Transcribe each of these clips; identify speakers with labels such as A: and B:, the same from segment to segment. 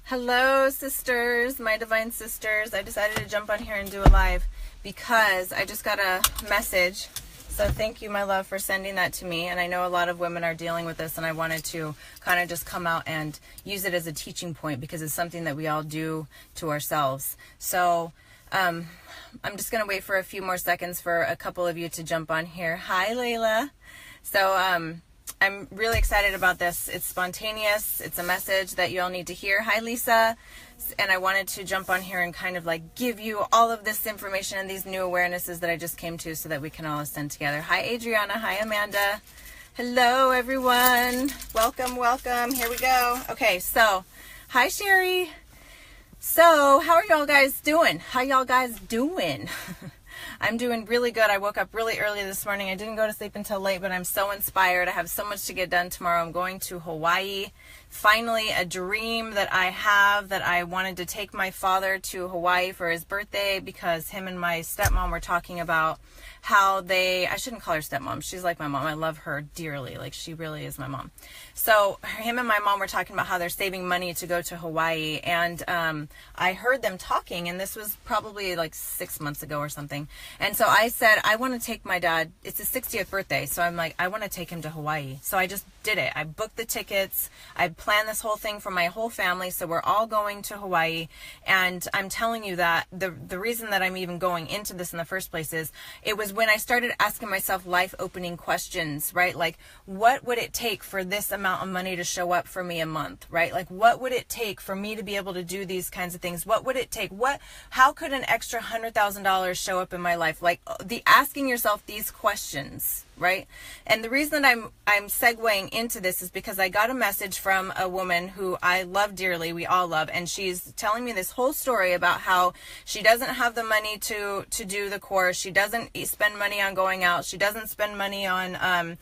A: Hello, sisters, my divine sisters. I decided to jump on here and do a live because I just got a message. So thank you, my love, for sending that to me. And I know a lot of women are dealing with this, and I wanted to kind of just come out and use it as a teaching point because it's something that we all do to ourselves. So I'm just going to wait for a few more seconds for a couple of you to jump on here. Hi, Layla. So I'm really excited about this. It's spontaneous. It's a message that you all need to hear. Hi, Lisa. And I wanted to jump on here and kind of like give you all of this information and these new awarenesses that I just came to so that we can all ascend together. Hi, Adriana. Hi, Amanda. Hello, everyone. Welcome, welcome. Here we go. Okay, so hi, Sherry. So how are y'all guys doing? How y'all guys doing? I'm doing really good. I woke up really early this morning. I didn't go to sleep until late, but I'm so inspired. I have so much to get done tomorrow. I'm going to Hawaii. Finally, a dream that I have, that I wanted to take my father to Hawaii for his birthday because him and my stepmom were talking about how I shouldn't call her stepmom. She's like my mom. I love her dearly. Like, she really is my mom. So him and my mom were talking about how they're saving money to go to Hawaii. And I heard them talking, and this was probably like 6 months ago or something. And so I said, I want to take my dad. It's his 60th birthday. So I'm like, I want to take him to Hawaii. So I just did it. I booked the tickets. I planned this whole thing for my whole family. So we're all going to Hawaii. And I'm telling you that the reason that I'm even going into this in the first place is it was when I started asking myself life-opening questions, right? Like, what would it take for this amount of money to show up for me a month, right? Like, what would it take for me to be able to do these kinds of things? What would it take? How could an extra $100,000 show up in my life? Like, the asking yourself these questions, right? And the reason that I'm segueing into this is because I got a message from a woman who I love dearly, we all love, and she's telling me this whole story about how she doesn't have the money to do the course. She doesn't spend money on going out. She doesn't spend money on on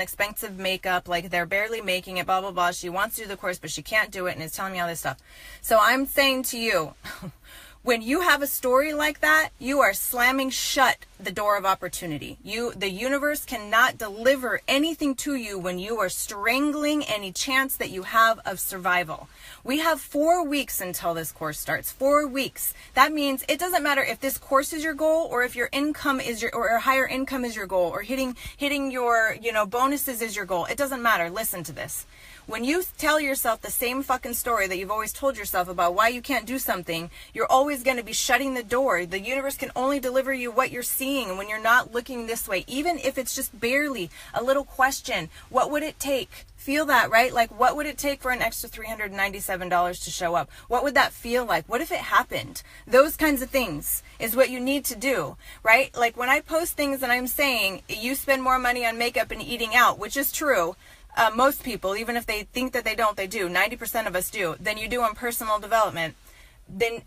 A: expensive makeup. Like, they're barely making it, blah blah blah. She wants to do the course, but she can't do it, and is telling me all this stuff. So I'm saying to you, when you have a story like that, you are slamming shut the door of opportunity. The universe cannot deliver anything to you when you are strangling any chance that you have of survival. We have 4 weeks until this course starts. 4 weeks. That means it doesn't matter if this course is your goal, or if your income is or higher income is your goal, or hitting your, bonuses is your goal. It doesn't matter. Listen to this. When you tell yourself the same fucking story that you've always told yourself about why you can't do something, you're always going to be shutting the door. The universe can only deliver you what you're seeing when you're not looking this way. Even if it's just barely a little question, what would it take? Feel that, right? Like, what would it take for an extra $397 to show up? What would that feel like? What if it happened? Those kinds of things is what you need to do, right? Like, when I post things and I'm saying you spend more money on makeup and eating out, which is true. Most people, even if they think that they don't, they do. 90% of us do. Than you do on personal development. Then,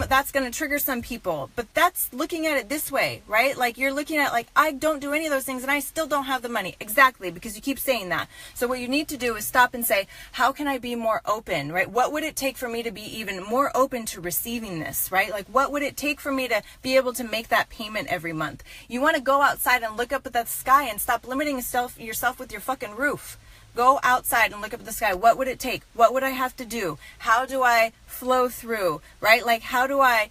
A: that's going to trigger some people. But that's looking at it this way, right? Like, you're looking at, like, I don't do any of those things and I still don't have the money. Exactly, because you keep saying that. So what you need to do is stop and say, how can I be more open, right? What would it take for me to be even more open to receiving this, right? Like, what would it take for me to be able to make that payment every month? You want to go outside and look up at that sky and stop limiting yourself with your fucking roof. Go outside and look up at the sky. What would it take? What would I have to do? How do I flow through, right? Like, how do I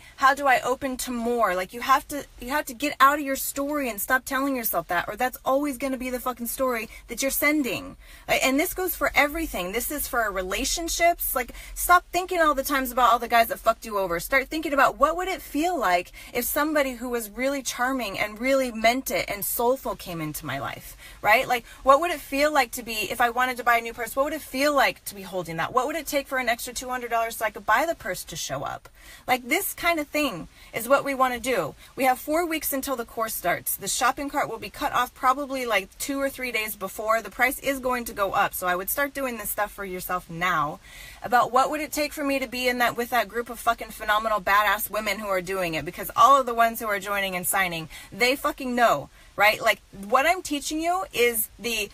A: open to more? Like, you have to get out of your story and stop telling yourself that, or that's always going to be the fucking story that you're sending. And this goes for everything. This is for relationships. Like, stop thinking all the times about all the guys that fucked you over. Start thinking about, what would it feel like if somebody who was really charming and really meant it and soulful came into my life, right? Like, what would it feel like to be, if I wanted to buy a new purse, what would it feel like to be holding that? What would it take for an extra $200 so I could buy the purse to show up? Like, this kind of thing is what we want to do. We have 4 weeks until the course starts. The shopping cart will be cut off probably like 2 or 3 days before. The price is going to go up. So I would start doing this stuff for yourself now, about what would it take for me to be in that with that group of fucking phenomenal badass women who are doing it, because all of the ones who are joining and signing, they fucking know, right? Like, what I'm teaching you is the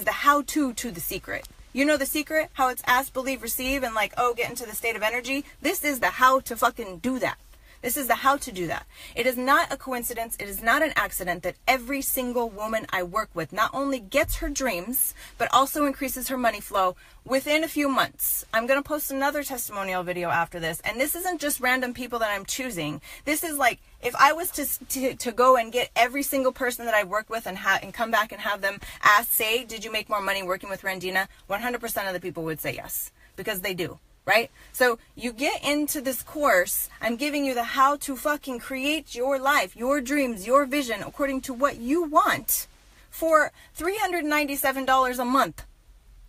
A: how-to the secret. You know the secret? How it's ask, believe, receive, and like, get into the state of energy? This is the how to fucking do that. This is the how to do that. It is not a coincidence. It is not an accident that every single woman I work with not only gets her dreams, but also increases her money flow within a few months. I'm going to post another testimonial video after this. And this isn't just random people that I'm choosing. This is like, if I was to go and get every single person that I work with and come back and have them say, did you make more money working with Randina? 100% of the people would say yes, because they do. Right? So you get into this course, I'm giving you the how to fucking create your life, your dreams, your vision according to what you want for $397 a month,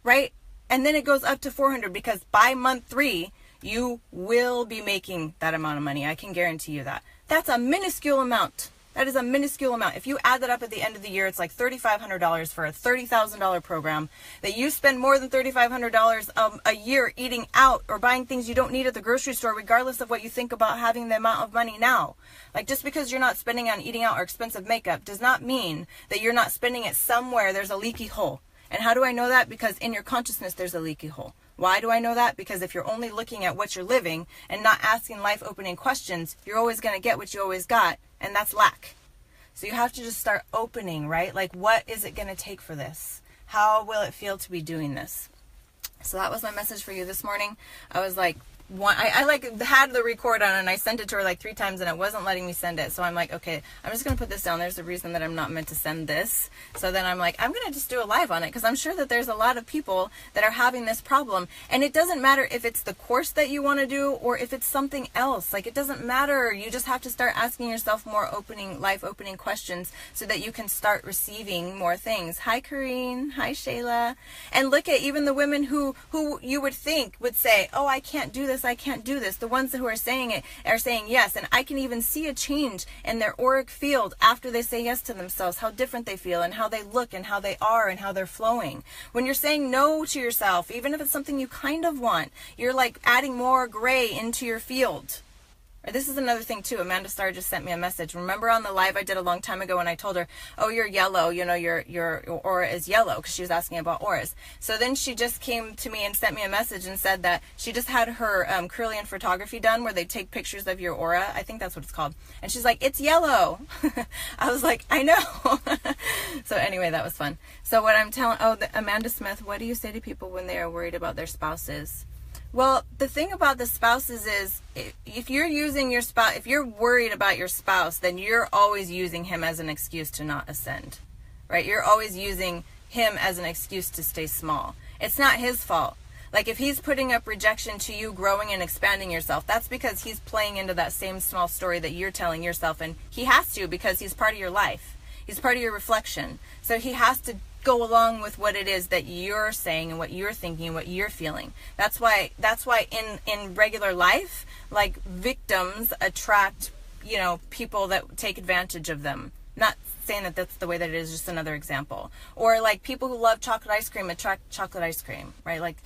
A: right? And then it goes up to $400 because by month 3, you will be making that amount of money. I can guarantee you that. That's a minuscule amount. That is a minuscule amount. If you add that up at the end of the year, it's like $3,500 for a $30,000 program that you spend more than $3,500 a year eating out or buying things you don't need at the grocery store, regardless of what you think about having the amount of money now. Like, just because you're not spending on eating out or expensive makeup does not mean that you're not spending it somewhere. There's a leaky hole. And how do I know that? Because in your consciousness, there's a leaky hole. Why do I know that? Because if you're only looking at what you're living and not asking life-opening questions, you're always going to get what you always got, and that's lack. So you have to just start opening, right? Like, what is it going to take for this? How will it feel to be doing this? So that was my message for you this morning. I was like, I like had the record on and I sent it to her like 3 times and it wasn't letting me send it. So I'm like, okay, I'm just going to put this down. There's a reason that I'm not meant to send this. So then I'm like, I'm going to just do a live on it because I'm sure that there's a lot of people that are having this problem. And it doesn't matter if it's the course that you want to do or if it's something else. Like, it doesn't matter. You just have to start asking yourself more life-opening questions so that you can start receiving more things. Hi, Kareen. Hi, Shayla. And look at even the women who you would think would say, oh, I can't do this. I can't do this. The ones who are saying it are saying yes. And I can even see a change in their auric field after they say yes to themselves, how different they feel and how they look and how they are and how they're flowing. When you're saying no to yourself, even if it's something you kind of want, you're like adding more gray into your field. This is another thing too. Amanda Starr just sent me a message. Remember on the live I did a long time ago when I told her, oh, you're yellow, you know, your aura is yellow, because she was asking about auras. So then she just came to me and sent me a message and said that she just had her Kirlian photography done where they take pictures of your aura. I think that's what it's called. And she's like, it's yellow. I was like, I know. So anyway, that was fun. So what I'm telling, Amanda Smith, what do you say to people when they are worried about their spouses? Well, the thing about the spouses is if you're using your spouse, if you're worried about your spouse, then you're always using him as an excuse to not ascend, right? You're always using him as an excuse to stay small. It's not his fault. Like, if he's putting up rejection to you growing and expanding yourself, that's because he's playing into that same small story that you're telling yourself. And he has to, because he's part of your life. He's part of your reflection. So he has to go along with what it is that you're saying and what you're thinking and what you're feeling. That's why in regular life, like, victims attract, you know, people that take advantage of them. Not saying that that's the way that it is, just another example. Or like people who love chocolate ice cream attract chocolate ice cream, right? Like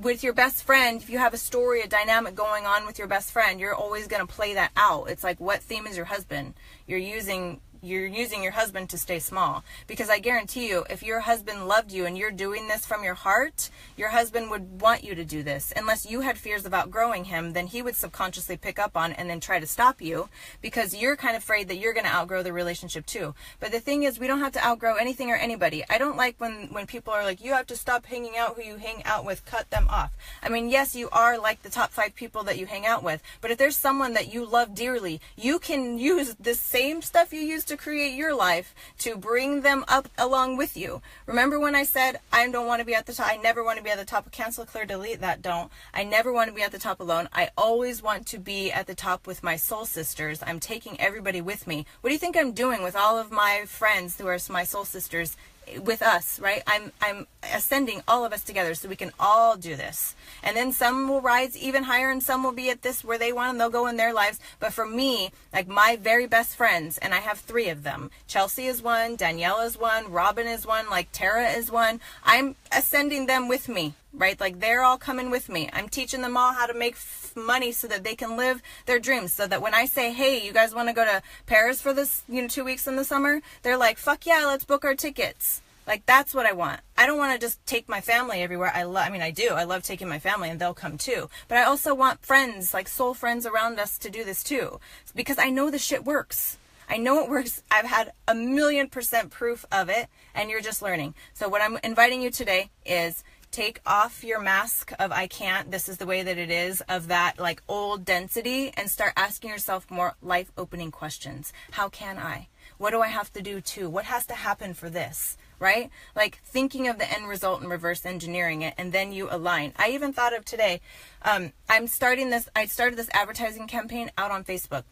A: with your best friend, if you have a story, a dynamic going on with your best friend, you're always going to play that out. It's like, what theme is your husband? You're using your husband to stay small, because I guarantee you, if your husband loved you and you're doing this from your heart, your husband would want you to do this. Unless you had fears of outgrowing him, then he would subconsciously pick up on and then try to stop you, because you're kind of afraid that you're going to outgrow the relationship too. But the thing is, we don't have to outgrow anything or anybody. I don't like when people are like, you have to stop hanging out who you hang out with, cut them off. I mean, yes, you are like the top 5 people that you hang out with, but if there's someone that you love dearly, you can use the same stuff you use to create your life to bring them up along with you. Remember when I said I don't want to be at the top? I never want to be at the top. Cancel, clear, delete that. Don't. I never want to be at the top alone. I always want to be at the top with my soul sisters. I'm taking everybody with me. What do you think I'm doing with all of my friends who are my soul sisters with us, right? I'm ascending all of us together so we can all do this. And then some will rise even higher and some will be at this where they want and they'll go in their lives. But for me, like my very best friends, and I have 3 of them. Chelsea is one, Danielle is one, Robin is one, like Tara is one. I'm ascending them with me, right? Like they're all coming with me. I'm teaching them all how to make money so that they can live their dreams. So that when I say, hey, you guys want to go to Paris for this, 2 weeks in the summer? They're like, fuck yeah, let's book our tickets. Like, that's what I want. I don't want to just take my family everywhere. I do. I love taking my family, and they'll come too. But I also want friends, like soul friends around us, to do this too. Because I know the shit works. I know it works. I've had 1,000,000% proof of it, and you're just learning. So what I'm inviting you today is take off your mask of I can't, this is the way that it is, of that like old density, and start asking yourself more life-opening questions. How can I? What do I have to do too? What has to happen for this? Right? Like thinking of the end result and reverse engineering it, and then you align. I even thought of today, I started this advertising campaign out on Facebook.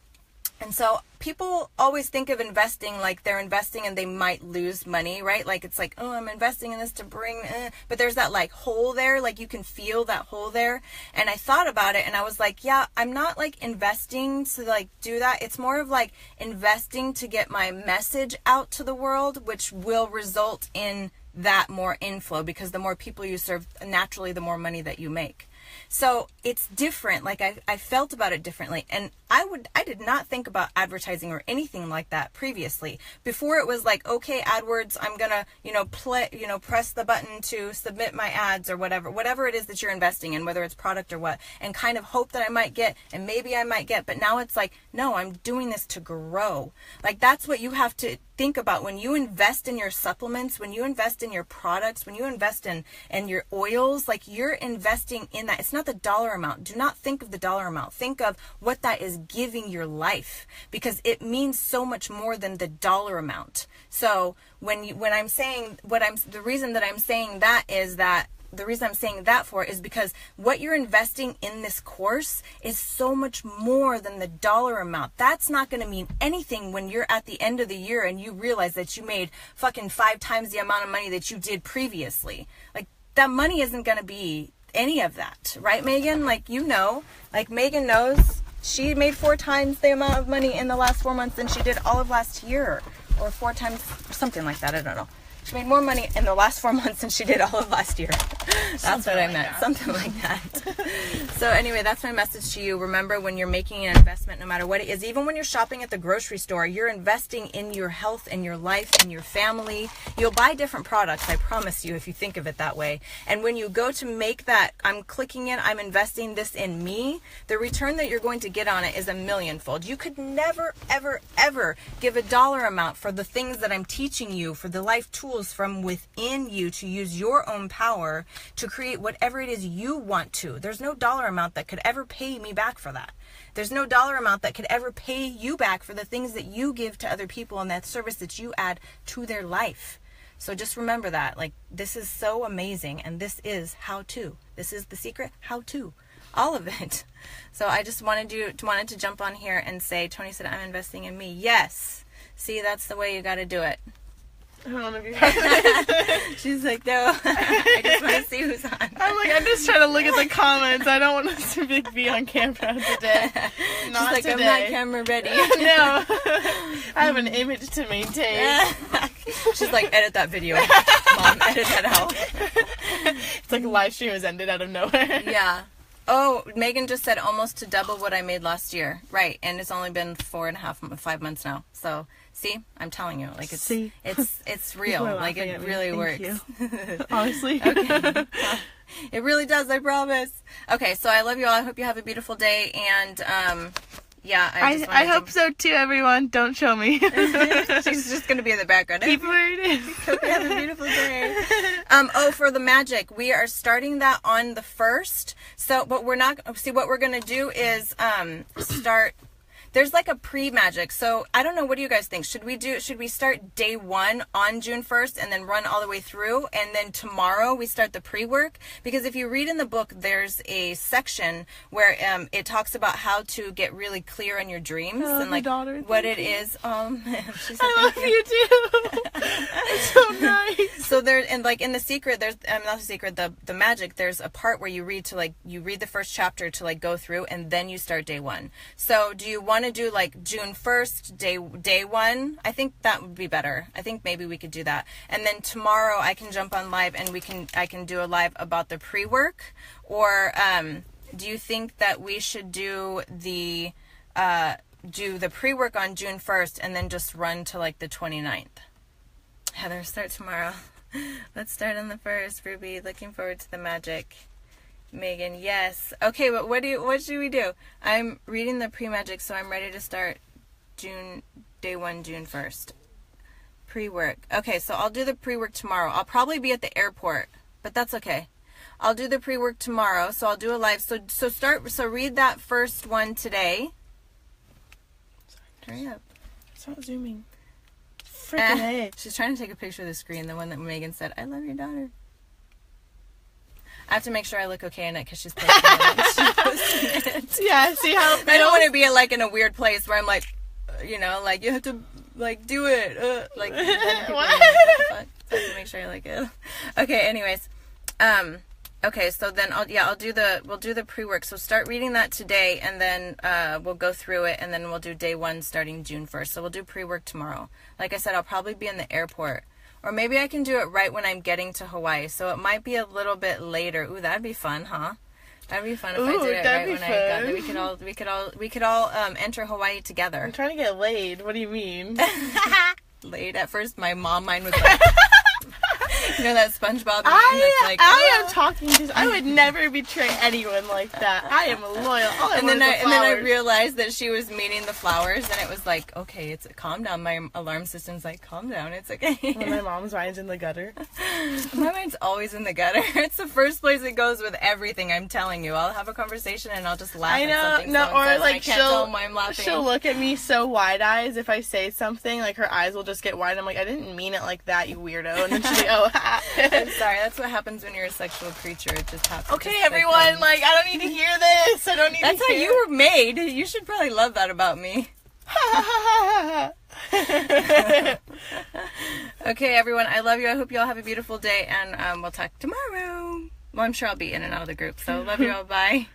A: And so people always think of investing like they're investing and they might lose money, right? Like it's like, oh, I'm investing in this to bring, but there's that like hole there, like you can feel that hole there. And I thought about it and I was like, yeah, I'm not like investing to like do that. It's more of like investing to get my message out to the world, which will result in that more inflow, because the more people you serve, naturally, the more money that you make. So it's different. Like I felt about it differently. And I did not think about advertising or anything like that previously. Before it was like, okay, AdWords, I'm going to, press the button to submit my ads or whatever it is that you're investing in, whether it's product or what, and kind of hope that I might get, and maybe I might get, but now it's like, no, I'm doing this to grow. Like that's what you have to think about when you invest in your supplements, when you invest in your products, when you invest in your oils, like you're investing in that. It's not the dollar amount. Do not think of the dollar amount. Think of what that is giving your life, because it means so much more than the dollar amount. So when I'm saying the reason that I'm saying that is that the reason I'm saying that for is because what you're investing in this course is so much more than the dollar amount. That's not going to mean anything when you're at the end of the year and you realize that you made fucking 5 times the amount of money that you did previously. Like that money isn't going to be any of that, right, Megan? Like, like Megan knows she made 4 times the amount of money in the last 4 months than she did all of last year, or 4 times, something like that. I don't know. She made more money in the last 4 months than she did all of last year. That's what I meant. Something like that. So anyway, that's my message to you. Remember, when you're making an investment, no matter what it is, even when you're shopping at the grocery store, you're investing in your health and your life and your family. You'll buy different products, I promise you, if you think of it that way. And when you go to make that, I'm clicking in, I'm investing this in me, the return that you're going to get on it is 1,000,000-fold. You could never, ever, ever give a dollar amount for the things that I'm teaching you, for the life tools from within you to use your own power to create whatever it is you want to. There's no dollar amount that could ever pay me back for that. There's no dollar amount that could ever pay you back for the things that you give to other people and that service that you add to their life. So just remember that. Like, this is so amazing, and this is how to. This is the secret how to. All of it. So I just wanted to jump on here and say, Tony said, I'm investing in me. Yes. See, that's the way you got to do it.
B: I don't want to be
A: She's like, no, I just want to see who's on.
B: I'm just trying to look at the comments. I don't want us to be on camera today.
A: She's like, today. I'm not camera ready.
B: No. I have an image to maintain.
A: She's like, edit that video. Mom, edit that out.
B: It's like a live stream has ended out of nowhere.
A: Yeah. Oh, Megan just said almost to double what I made last year. Right. And it's only been 5 months now. So see, I'm telling you, like it's real. Like it really works.
B: Honestly.
A: Okay. It really does, I promise. Okay, so I love you all. I hope you have a beautiful day, and yeah,
B: I hope so too, everyone. Don't show me.
A: She's just gonna be in the background.
B: Keep where it is.
A: Hope you have a beautiful day. For the magic, we are starting that on the 1st. So, but we're not. See, what we're gonna do is start. There's like a pre-magic. So I don't know. What do you guys think? Should we start day 1 on June 1st and then run all the way through? And then tomorrow we start the pre-work? Because if you read in the book, there's a section where it talks about how to get really clear on your dreams and like what it is. She said,
B: I love you too. It's so nice.
A: So there, and like in the secret, there's not the secret, the magic. There's a part where you read the first chapter to like go through, and then you start day 1. So do you want to do like June 1st, day 1? I think that would be better. I think maybe we could do that. And then tomorrow I can jump on live and I can do a live about the pre-work. Or do you think that we should do the pre-work on June 1st and then just run to like the 29th? Heather, start tomorrow. Let's start on the 1st. Ruby, looking forward to the magic. Megan, yes. Okay, but what should we do? I'm reading the pre-magic, so I'm ready to start day 1, June 1st. Pre-work. Okay, so I'll do the pre-work tomorrow. I'll probably be at the airport, but that's okay. I'll do the pre-work tomorrow, so I'll do a live. So read that first one today. Hurry up.
B: It's not zooming. Freaking A.
A: She's trying to take a picture of the screen, the one that Megan said, I love your daughter. I have to make sure I look okay in it because she's posting it.
B: Yeah, see how
A: I don't want to be like in a weird place where I'm like, you know, like you have to like do it. Like what? So I have to make sure I like it. Okay, anyways. Okay, so then we'll do the pre-work. So start reading that today, and then we'll go through it, and then we'll do day 1 starting June 1st. So we'll do pre-work tomorrow. Like I said, I'll probably be in the airport. Or maybe I can do it right when I'm getting to Hawaii. So it might be a little bit later. Ooh, that'd be fun, huh? That'd be fun if I did it right when I got there. We could all enter Hawaii together.
B: I'm trying to get laid. What do you mean?
A: Laid at first, mine was like, you know that SpongeBob meme that's like,
B: I am talking to. I would never betray anyone like that. I am loyal.
A: And then I realized that she was meaning the flowers, and it was like, okay, calm down. My alarm system's like, calm down. It's okay.
B: When my mom's mind's in the gutter.
A: My mind's always in the gutter. It's the first place it goes with everything. I'm telling you. I'll have a conversation and I'll just laugh.
B: I know.
A: At something
B: No, or
A: says,
B: like
A: I can't tell why I'm laughing.
B: she'll look at me so wide eyes if I say something. Like her eyes will just get wide. I'm like, I didn't mean it like that, you weirdo. And then she's like, oh.
A: I'm sorry. That's what happens when you're a sexual creature. It just happens.
B: Okay, everyone. I don't need to hear this. I don't need
A: That's
B: to
A: how
B: hear.
A: you were made. You should probably love that about me. Okay, everyone. I love you. I hope you all have a beautiful day, and we'll talk tomorrow. Well, I'm sure I'll be in and out of the group. So love you all. Bye.